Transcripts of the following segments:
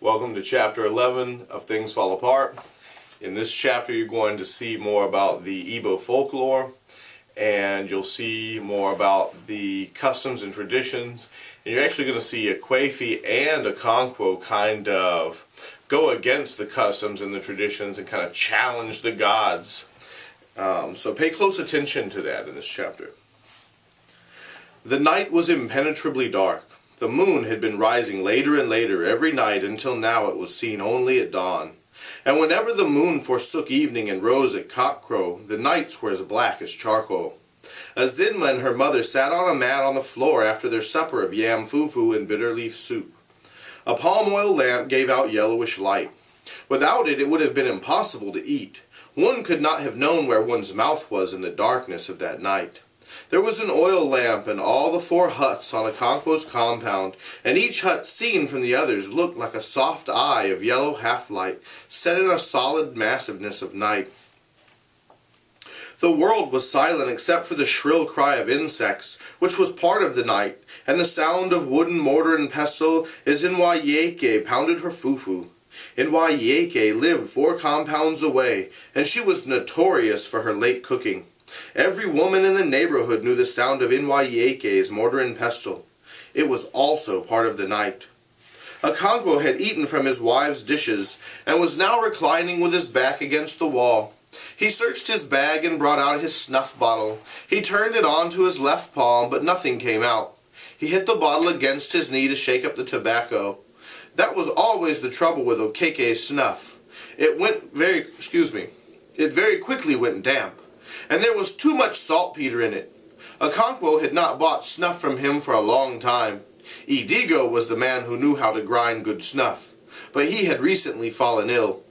Welcome to chapter 11 of Things Fall Apart. In this chapter you're going to see more about the Igbo folklore, and you'll see more about the customs and traditions, and you're actually going to see a Kwefi and a Okonkwo kind of go against the customs and the traditions and kind of challenge the gods. So pay close attention to that in this chapter. The night was impenetrably dark. The moon had been rising later and later every night until now it was seen only at dawn. And whenever the moon forsook evening and rose at cockcrow, the nights were as black as charcoal. Azinma and her mother sat on a mat on the floor after their supper of yam fufu and bitter leaf soup. A palm oil lamp gave out yellowish light. Without it, it would have been impossible to eat. One could not have known where one's mouth was in the darkness of that night. There was an oil lamp in all the 4 huts on Okonkwo's compound, and each hut seen from the others looked like a soft eye of yellow half-light set in a solid massiveness of night. The world was silent except for the shrill cry of insects, which was part of the night, and the sound of wooden mortar and pestle as Nwayeke pounded her fufu. Nwayeke lived 4 compounds away, and she was notorious for her late cooking. Every woman in the neighborhood knew the sound of Nwayeke's mortar and pestle. It was also part of the night. Okonkwo had eaten from his wife's dishes, and was now reclining with his back against the wall. He searched his bag and brought out his snuff bottle. He turned it on to his left palm, but nothing came out. He hit the bottle against his knee to shake up the tobacco. That was always the trouble with Okeke's snuff. It very quickly went damp, and there was too much saltpeter in it. Okonkwo had not bought snuff from him for a long time. Idigo was the man who knew how to grind good snuff, but he had recently fallen ill.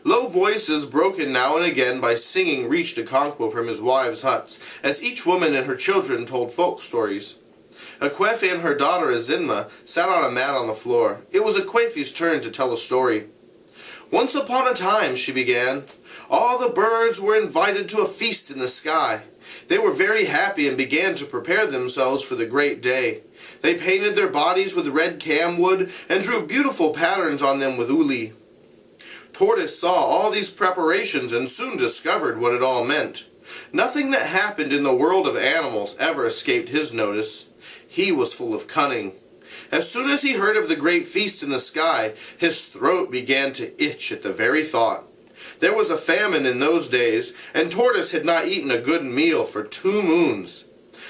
Low voices, broken now and again by singing, reached Okonkwo from his wives' huts, as each woman and her children told folk stories. Kwefi and her daughter Azinma sat on a mat on the floor. It was Kwefi's turn to tell a story. Once upon a time, she began, all the birds were invited to a feast in the sky. They were very happy and began to prepare themselves for the great day. They painted their bodies with red camwood and drew beautiful patterns on them with uli. Tortoise saw all these preparations and soon discovered what it all meant. Nothing that happened in the world of animals ever escaped his notice. He was full of cunning. As soon as he heard of the great feast in the sky, his throat began to itch at the very thought. There was a famine in those days, and Tortoise had not eaten a good meal for 2 moons.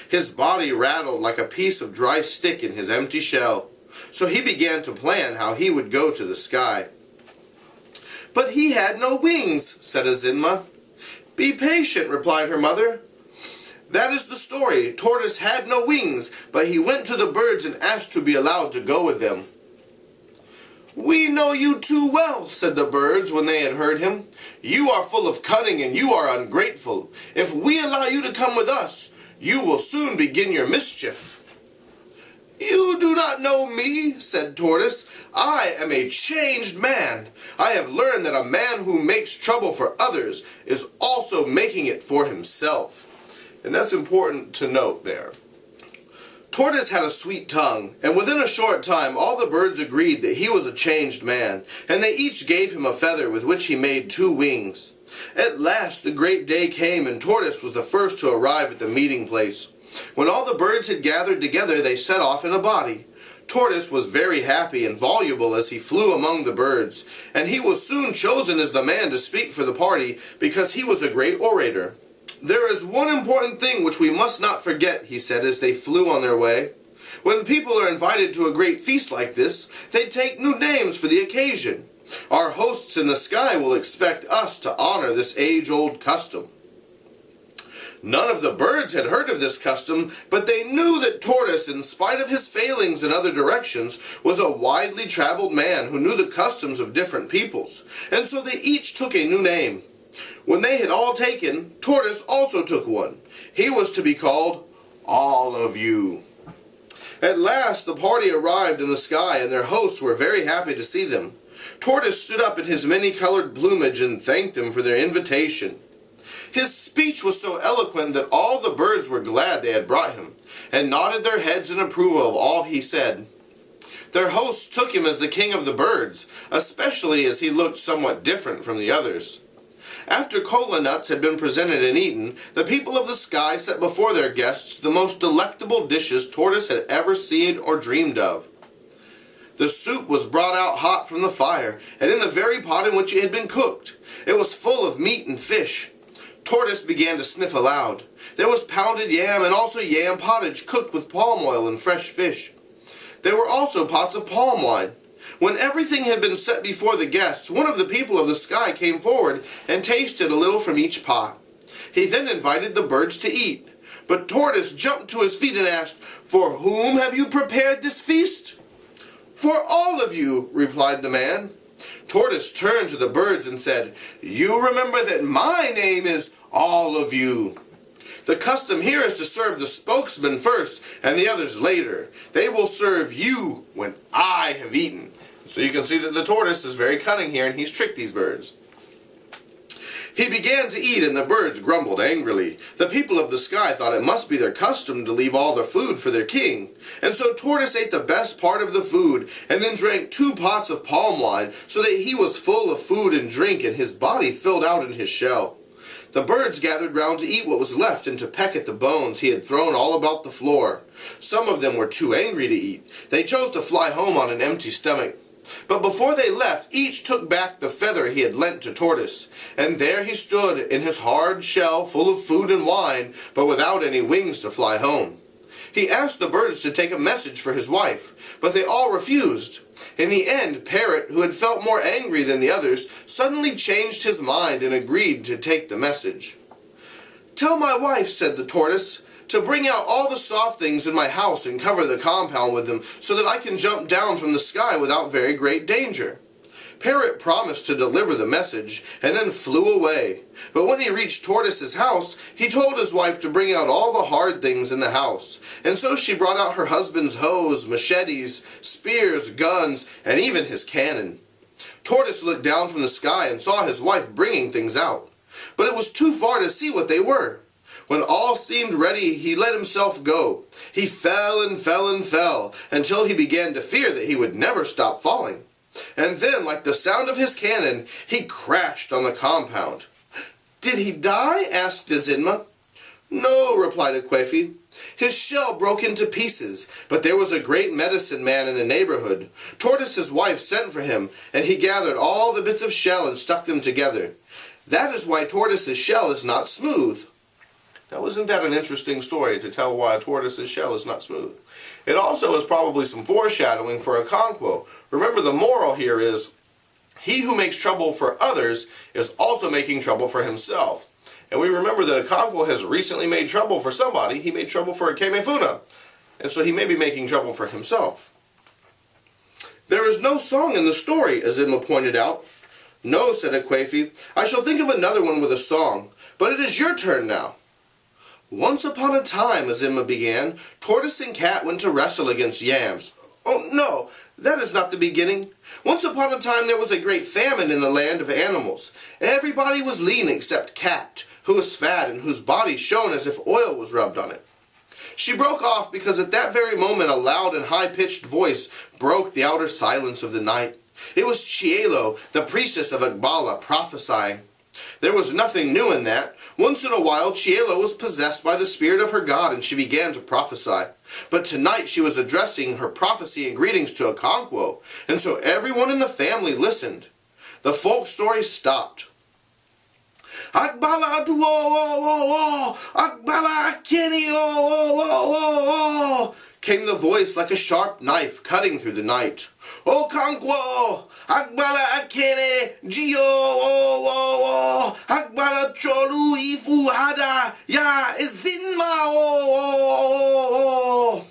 His body rattled like a piece of dry stick in his empty shell, so he began to plan how he would go to the sky. But he had no wings, said Azinma. Be patient, replied her mother. That is the story. Tortoise had no wings, but he went to the birds and asked to be allowed to go with them. We know you too well, said the birds when they had heard him. You are full of cunning and you are ungrateful. If we allow you to come with us, you will soon begin your mischief. You do not know me, said Tortoise. I am a changed man. I have learned that a man who makes trouble for others is also making it for himself. And that's important to note there. Tortoise had a sweet tongue, and within a short time all the birds agreed that he was a changed man, and they each gave him a feather with which he made 2 wings. At last the great day came, and Tortoise was the first to arrive at the meeting place. When all the birds had gathered together, they set off in a body. Tortoise was very happy and voluble as he flew among the birds, and he was soon chosen as the man to speak for the party because he was a great orator. There is one important thing which we must not forget, he said as they flew on their way. When people are invited to a great feast like this, they take new names for the occasion. Our hosts in the sky will expect us to honor this age-old custom. None of the birds had heard of this custom, but they knew that Tortoise, in spite of his failings in other directions, was a widely traveled man who knew the customs of different peoples, and so they each took a new name. When they had all taken, Tortoise also took one. He was to be called All of You. At last the party arrived in the sky, and their hosts were very happy to see them. Tortoise stood up in his many-colored plumage and thanked them for their invitation. His speech was so eloquent that all the birds were glad they had brought him, and nodded their heads in approval of all he said. Their host took him as the king of the birds, especially as he looked somewhat different from the others. After kola nuts had been presented and eaten, the people of the sky set before their guests the most delectable dishes Tortoise had ever seen or dreamed of. The soup was brought out hot from the fire, and in the very pot in which it had been cooked. It was full of meat and fish. Tortoise began to sniff aloud. There was pounded yam and also yam pottage cooked with palm oil and fresh fish. There were also pots of palm wine. When everything had been set before the guests, one of the people of the sky came forward and tasted a little from each pot. He then invited the birds to eat. But Tortoise jumped to his feet and asked, "For whom have you prepared this feast?" "For all of you," replied the man. Tortoise turned to the birds and said, "You remember that my name is All of You. The custom here is to serve the spokesman first and the others later. They will serve you when I have eaten." So you can see that the tortoise is very cunning here, and he's tricked these birds. He began to eat, and the birds grumbled angrily. The people of the sky thought it must be their custom to leave all their food for their king. And so Tortoise ate the best part of the food, and then drank 2 pots of palm wine, so that he was full of food and drink, and his body filled out in his shell. The birds gathered round to eat what was left, and to peck at the bones he had thrown all about the floor. Some of them were too angry to eat. They chose to fly home on an empty stomach. But before they left, each took back the feather he had lent to Tortoise, and there he stood in his hard shell full of food and wine, but without any wings to fly home. He asked the birds to take a message for his wife, but they all refused. In the end, Parrot, who had felt more angry than the others, suddenly changed his mind and agreed to take the message. "Tell my wife," said the tortoise, "to bring out all the soft things in my house and cover the compound with them, so that I can jump down from the sky without very great danger." Parrot promised to deliver the message, and then flew away. But when he reached Tortoise's house, he told his wife to bring out all the hard things in the house. And so she brought out her husband's hoes, machetes, spears, guns, and even his cannon. Tortoise looked down from the sky and saw his wife bringing things out. But it was too far to see what they were. When all seemed ready, he let himself go. He fell and fell and fell, until he began to fear that he would never stop falling. And then, like the sound of his cannon, he crashed on the compound. "Did he die?" asked Azimah. "No," replied Akwefi. "His shell broke into pieces, but there was a great medicine man in the neighborhood. Tortoise's wife sent for him, and he gathered all the bits of shell and stuck them together. That is why Tortoise's shell is not smooth." Now, isn't that an interesting story to tell why a tortoise's shell is not smooth? It also is probably some foreshadowing for a conquo. Remember, the moral here is, he who makes trouble for others is also making trouble for himself. And we remember that a conquo has recently made trouble for somebody. He made trouble for a Kemefuna. And so he may be making trouble for himself. "There is no song in the story," Azimah pointed out. "No," said Akwefi. "I shall think of another one with a song. But it is your turn now." "Once upon a time," Azimah began, "Tortoise and Cat went to wrestle against yams." "Oh, no, that is not the beginning. Once upon a time there was a great famine in the land of animals. Everybody was lean except Cat, who was fat and whose body shone as if oil was rubbed on it." She broke off because at that very moment a loud and high-pitched voice broke the outer silence of the night. It was Chielo, the priestess of Agbala, prophesying. There was nothing new in that. Once in a while, Chielo was possessed by the spirit of her god, and she began to prophesy. But tonight she was addressing her prophecy and greetings to a conquo, and so everyone in the family listened. The folk story stopped. "Agbala adu o, Agbala akeni o," came the voice like a sharp knife cutting through the night. "O conquo, Agbala akene Gio o, Agbala cholu ifu hada ya Azimah o."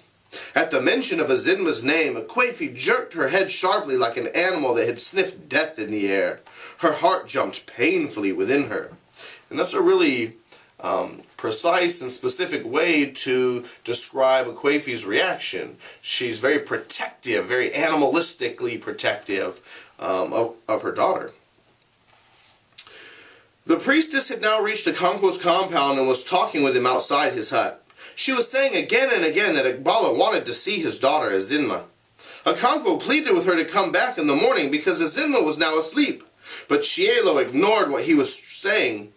At the mention of Azimah's name, Akwefi jerked her head sharply like an animal that had sniffed death in the air. Her heart jumped painfully within her. And that's a really precise and specific way to describe Akwefi's reaction. She's very protective, very animalistically protective of her daughter. The priestess had now reached Okonkwo's compound and was talking with him outside his hut. She was saying again and again that Agbala wanted to see his daughter Azimah. Okonkwo pleaded with her to come back in the morning because Azinma was now asleep. But Chielo ignored what he was saying.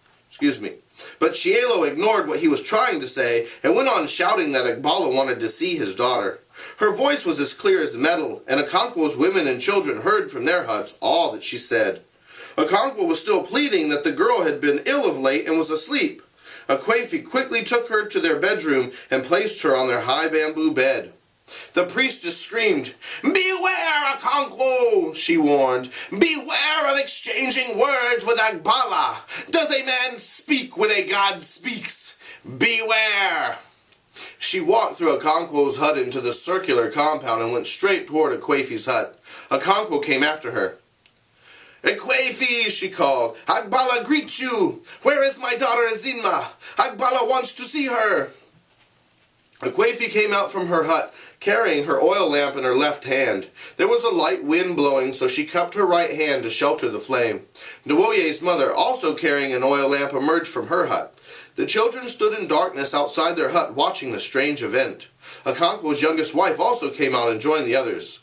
But Chielo ignored what he was trying to say and went on shouting that Agbala wanted to see his daughter. Her voice was as clear as metal, and Okonkwo's women and children heard from their huts all that she said. Okonkwo was still pleading that the girl had been ill of late and was asleep. Akwefi quickly took her to their bedroom and placed her on their high bamboo bed. The priestess screamed, "Beware, Okonkwo!" she warned. "Beware of exchanging words with Agbala. Does a man speak when a god speaks? Beware!" She walked through Okonkwo's hut into the circular compound and went straight toward Akwefi's hut. Okonkwo came after her. "Akwefi," she called, "Agbala greets you. Where is my daughter Azinma? Agbala wants to see her." Akwefi came out from her hut, carrying her oil lamp in her left hand. There was a light wind blowing, so she cupped her right hand to shelter the flame. Nwoye's mother, also carrying an oil lamp, emerged from her hut. The children stood in darkness outside their hut watching the strange event. Okonkwo's youngest wife also came out and joined the others.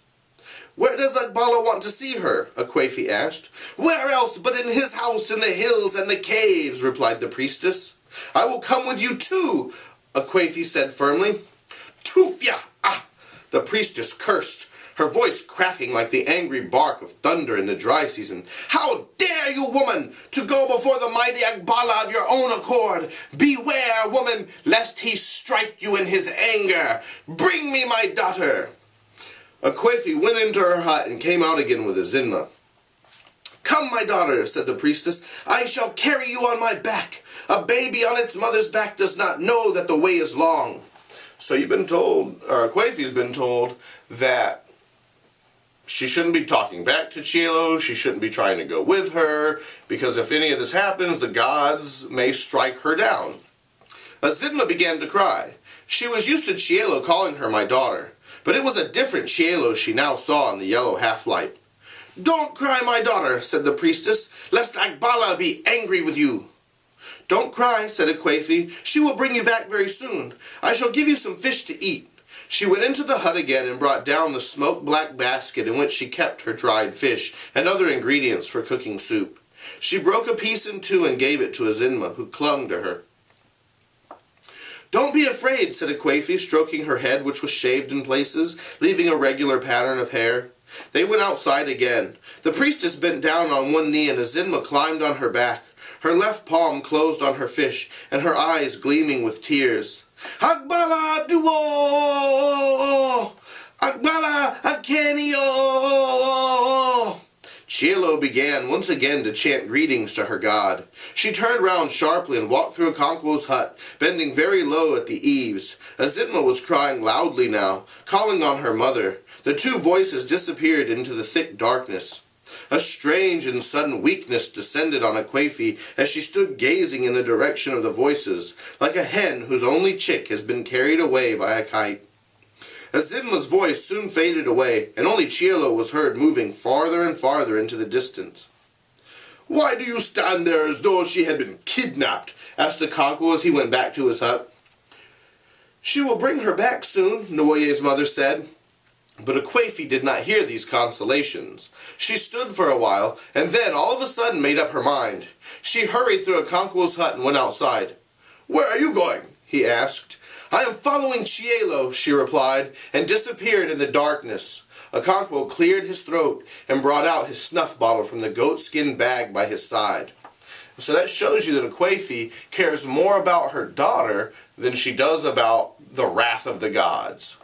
"Where does Agbala want to see her?" Akwefi asked. "Where else but in his house in the hills and the caves," replied the priestess. "I will come with you too," Akwefi said firmly. "Tufia! Ah!" The priestess cursed, her voice cracking like the angry bark of thunder in the dry season. "How dare you, woman, to go before the mighty Agbala of your own accord? Beware, woman, lest he strike you in his anger. Bring me my daughter." Akwefi went into her hut and came out again with Azinma. "Come, my daughter," said the priestess. "I shall carry you on my back. A baby on its mother's back does not know that the way is long." So you've been told, or Akwefi's been told, that she shouldn't be talking back to Chielo, she shouldn't be trying to go with her, because if any of this happens, the gods may strike her down. Azinma began to cry. She was used to Chielo calling her my daughter, but it was a different Chielo she now saw in the yellow half-light. "Don't cry, my daughter," said the priestess, "lest Agbala be angry with you." "Don't cry," said Akwefi. "She will bring you back very soon. I shall give you some fish to eat." She went into the hut again and brought down the smoke-black basket in which she kept her dried fish and other ingredients for cooking soup. She broke a piece in two and gave it to Azinma, who clung to her. "Don't be afraid," said Akwefi, stroking her head, which was shaved in places, leaving a regular pattern of hair. They went outside again. The priestess bent down on one knee and Azinma climbed on her back. Her left palm closed on her fish, and her eyes gleaming with tears. "Agbala duo! Agbala akenio!" Chielo began once again to chant greetings to her god. She turned round sharply and walked through Okonkwo's hut, bending very low at the eaves. Azinma was crying loudly now, calling on her mother. The two voices disappeared into the thick darkness. A strange and sudden weakness descended on Akwefi as she stood gazing in the direction of the voices, like a hen whose only chick has been carried away by a kite. Azinma's voice soon faded away, and only Chielo was heard moving farther and farther into the distance. "Why do you stand there as though she had been kidnapped?" asked Okonkwo as he went back to his hut. "She will bring her back soon," Nwoye's mother said. But Akwefi did not hear these consolations. She stood for a while, and then all of a sudden made up her mind. She hurried through Okonkwo's hut and went outside. "Where are you going?" he asked. "I am following Chielo," she replied, and disappeared in the darkness. Okonkwo cleared his throat and brought out his snuff bottle from the goatskin bag by his side. So that shows you that Akwefi cares more about her daughter than she does about the wrath of the gods.